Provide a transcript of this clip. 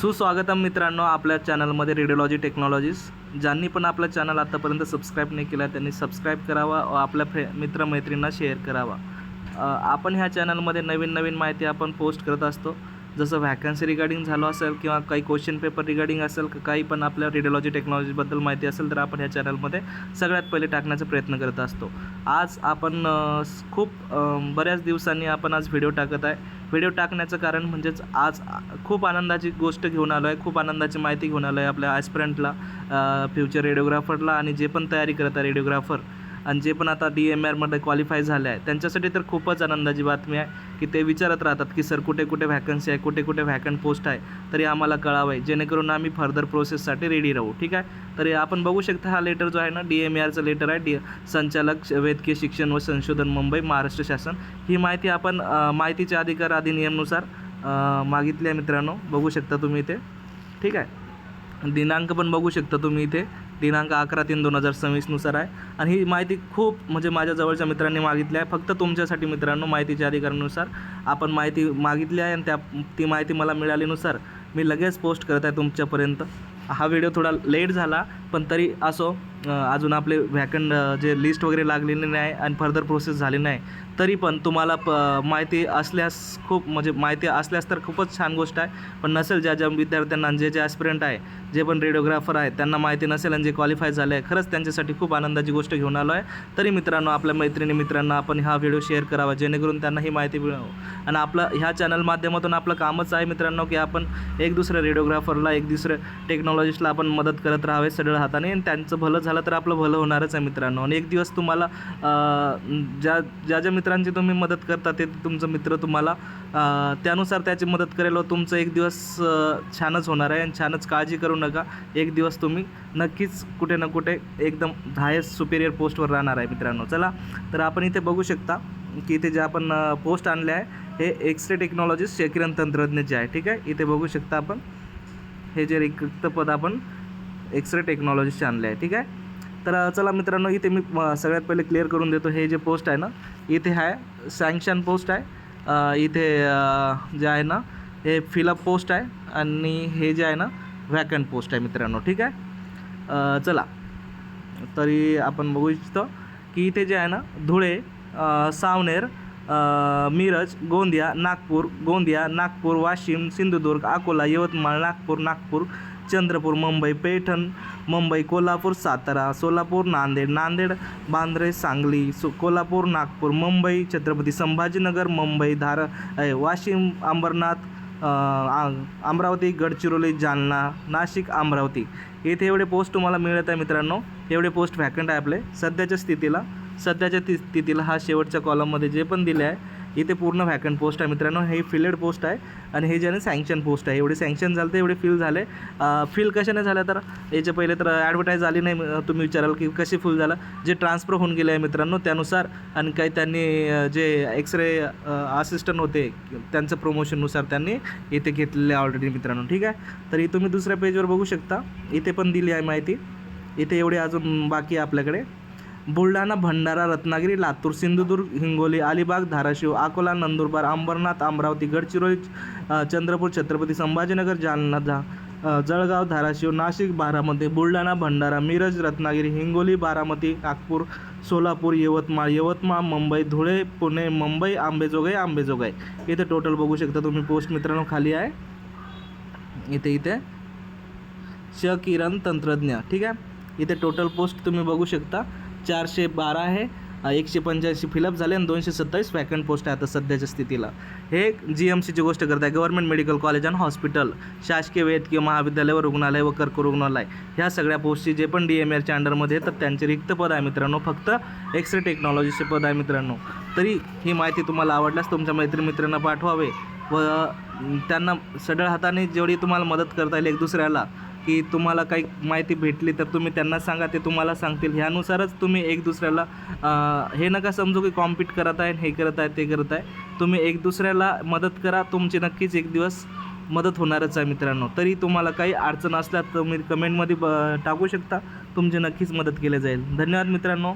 सुस्वागतम मित्रांनो आपल्या चॅनलमध्ये रेडिओलॉजी टेक्नॉलॉजीज. ज्यांनी पण आपलं चॅनल आतापर्यंत सबस्क्राईब नाही केला त्यांनी सबस्क्राईब करावा व आपल्या मित्रमैत्रिणींना शेअर करावा. आपण ह्या चॅनलमध्ये नवीन माहिती आपण पोस्ट करत असतो. जसं व्हॅकन्सी रिगार्डिंग झालं असेल किंवा काही क्वेश्चन पेपर रिगार्डिंग असेल, काही पण आपल्या रेडिओलॉजी टेक्नॉलॉजीबद्दल माहिती असेल तर आपण ह्या चॅनलमध्ये सगळ्यात पहिले टाकण्याचा प्रयत्न करत असतो. आज आपण खूप बऱ्याच दिवसांनी आपण आज व्हिडिओ टाकत आहे. व्हिडिओ टाकण्याचं कारण म्हणजेच आज खूप आनंदाची गोष्ट घेऊन आलो आहे, खूप आनंदाची माहिती घेऊन आलो आहे आपल्या ॲस्पिरंटला, फ्युचर रेडिओग्राफरला आणि जे पण तयारी करत आहे रेडिओग्राफर आणि जे पण आता DMRमध्ये क्वालिफाय झाले आहे त्यांच्यासाठी तर खूपच आनंदाची बातमी आहे की ते विचारत राहतात की सर कुठे कुठे व्हॅकन्सी आहे, कुठे कुठे व्हॅकंट पोस्ट आहे, तरी आम्हाला कळावं आहे जेणेकरून आम्ही फर्दर प्रोसेससाठी रेडी राहू. ठीक आहे, तरी आपण बघू शकता हा लेटर जो आहे ना DMRचं लेटर आहे, संचालक वैद्यकीय शिक्षण व संशोधन मुंबई महाराष्ट्र शासन. ही माहिती आपण माहितीचे अधिकार अधिनियमनुसार मागितली आहे मित्रांनो. बघू शकता तुम्ही इथे. ठीक आहे, दिनांक पण बघू शकता तुम्ही इथे, दिनांक 11/3/2026 नुसार आहे आणि ही माहिती खूप म्हणजे माझ्या जवळच्या मित्रांनी मागितली आहे. फक्त तुमच्यासाठी मित्रांनो माहितीच्या अधिकारानुसार आपण माहिती मागितली आहे आणि ती माहिती मला मिळालीनुसार मी लगेच पोस्ट करत आहे तुमच्यापर्यंत. हा व्हिडिओ थोडा लेट झाला पण तरी असो, अजून आपले व्हॅकंट जे लिस्ट वगैरे लागलेली नाही आणि फर्दर प्रोसेस झाली नाही तरी पण तुम्हाला माहिती असल्यास खूप म्हणजे माहिती असल्यास तर खूपच छान गोष्ट आहे. पण नसेल ज्या विद्यार्थ्यांना जे ॲस्पिरंट आहे, जे पण रेडिओग्राफर आहे त्यांना माहिती नसेल आणि जे क्वालिफाय झाले आहे, खरंच त्यांच्यासाठी खूप आनंदाची गोष्ट घेऊन आलो आहे. तरी मित्रांनो आपल्या मित्रांना आपण हा व्हिडिओ शेअर करावा जेणेकरून त्यांना ही माहिती मिळावं. आणि आपलं ह्या चॅनल माध्यमातून आपलं कामच आहे मित्रांनो की आपण एक दुसऱ्या रेडिओग्राफरला, एक दुसऱ्या टेक्नॉलॉजिस्टला आपण मदत करत राहावे सरळ हाताने आणि त्यांचं भलं झालं तर आपलं भलं होणारच आहे मित्रांनो. आणि एक दिवस तुम्हाला ज्या मित्रांची तुम्ही मदत करता ते तुमचं मित्र तुम्हाला त्यानुसार त्याची मदत करेल व तुमचं एक दिवस छानच होणार आहे आणि छानच. काळजी करू नका, एक दिवस तुम्ही नक्कीच कुठे ना कुठे एकदम हायेस्ट सुपेरियर पोस्टवर राहणार आहे मित्रांनो. चला तर आपण इथे बघू शकता की इथे जे आपण पोस्ट आणले आहे हे एक्स-रे टेक्नॉलॉजिस्ट क्षकिरण तंत्रज्ञाचे आहे. ठीक आहे, इथे बघू शकता आपण हे जे रिक्त पद आपण एक्स-रे टेक्नॉलॉजिस्टचे आणले आहे. ठीक आहे, तर चला मित्रांनो इथे मी सगळ्यात पहिले क्लिअर करून देतो. हे जे पोस्ट आहे ना इथे आहे सँक्शन पोस्ट आहे, इथे जे आहे ना हे फिलअप पोस्ट आहे आणि हे जे आहे ना व्हॅकंट पोस्ट आहे मित्रांनो. ठीक आहे, चला तरी आपण बघू इच्छितो की इथे जे आहे ना धुळे, सावनेर, मिरज, गोंदिया, नागपूर, वाशिम, सिंधुदुर्ग, अकोला, यवतमाळ, नागपूर, चंद्रपूर, मुंबई, पैठण, मुंबई, कोल्हापूर, सातारा, सोलापूर, नांदेड, बांद्रे, सांगली, कोल्हापूर, नागपूर, मुंबई, छत्रपती संभाजीनगर, मुंबई, वाशिम, अंबरनाथ, अमरावती, गडचिरोली, जालना, नाशिक, अमरावती इथे एवढे पोस्ट तुम्हाला मिळत आहे मित्रांनो. एवढे पोस्ट व्हॅकंट आहे आपले सध्याच्या स्थितीला. हा शेवटच्या कॉलममध्ये जे पण दिले आहे इथे पूर्ण व्हॅकंट पोस्ट आहे मित्रांनो. हे फिलेड पोस्ट आहे आणि हे जे आहे सँक्शन पोस्ट आहे. एवढे सँक्शन झाले, एवढे फिल झाले. फिल कशाने झालं तर याच्या पहिले तर ॲडव्हर्टाईज आली नाही. तुम्ही विचाराल की कशी फुल झालं, जे ट्रान्सफर होऊन गेले आहे मित्रांनो त्यानुसार आणि काही त्यांनी जे एक्स-रे असिस्टंट होते त्यांचं प्रमोशननुसार त्यांनी इथे घेतलेले ऑलरेडी मित्रांनो. ठीक आहे, तरी तुम्ही दुसऱ्या पेजवर बघू शकता इथे पण दिली आहे माहिती. इथे एवढे अजून बाकी आहे आपल्याकडे. बुलढाणा, भंडारा, रत्नागिरी, लातूर, सिंधुदुर्ग, हिंगोली, अलिबाग, धाराशिव, अकोला, नंदुरबार, अंबरनाथ, अमरावती, गडचिरोली, चंद्रपूर, छत्रपती संभाजीनगर, जालना, जळगाव, धाराशिव, नाशिक, बारामती, बुलढाणा, भंडारा, मिरज, रत्नागिरी, हिंगोली, बारामती, नागपूर, सोलापूर, यवतमाळ, मुंबई, धुळे, पुणे, मुंबई, आंबेजोगाई इथे टोटल बघू शकता तुम्ही पोस्ट मित्रांनो. खाली आहे इथे क्षकिरण तंत्रज्ञ. ठीक आहे, इथे टोटल पोस्ट तुम्ही बघू शकता 412 आहे, 185 फिलअप झाले आणि 227 व्हॅकंट पोस्ट आहे आता सध्याच्या स्थितीला. हे GMCची गोष्ट करत आहे, government medical college and hospital, शासकीय वैद्यकीय महाविद्यालय व रुग्णालय व कर्करुग्णालय ह्या सगळ्या पोस्टची जे पण DMRच्या अंडरमध्ये तर त्यांचे रिक्त पद आहे मित्रांनो. फक्त एक्स-रे टेक्नॉलॉजीचे पद आहे मित्रांनो. तरी ही माहिती तुम्हाला आवडल्यास तुमच्या मित्रांना पाठवावे व त्यांना सढळ हाताने जेवढी तुम्हाला मदत करता येईल एक दुसऱ्याला की तुम्हाला काही माहिती भेटली तर तुम्ही त्यांना सांगा, ते तुम्हाला सांगतील. ह्यानुसारच तुम्ही एक दुसऱ्याला हे नका समजू की कॉम्पीट करत आहे, हे करत आहे, ते करत आहे. तुम्ही एक दुसऱ्याला मदत करा, तुमची नक्कीच एक दिवस मदत होणारच आहे मित्रांनो. तरी तुम्हाला काही अडचण असल्यास तुम्ही कमेंटमध्ये टाकू शकता, तुमची नक्कीच मदत केली जाईल. धन्यवाद मित्रांनो.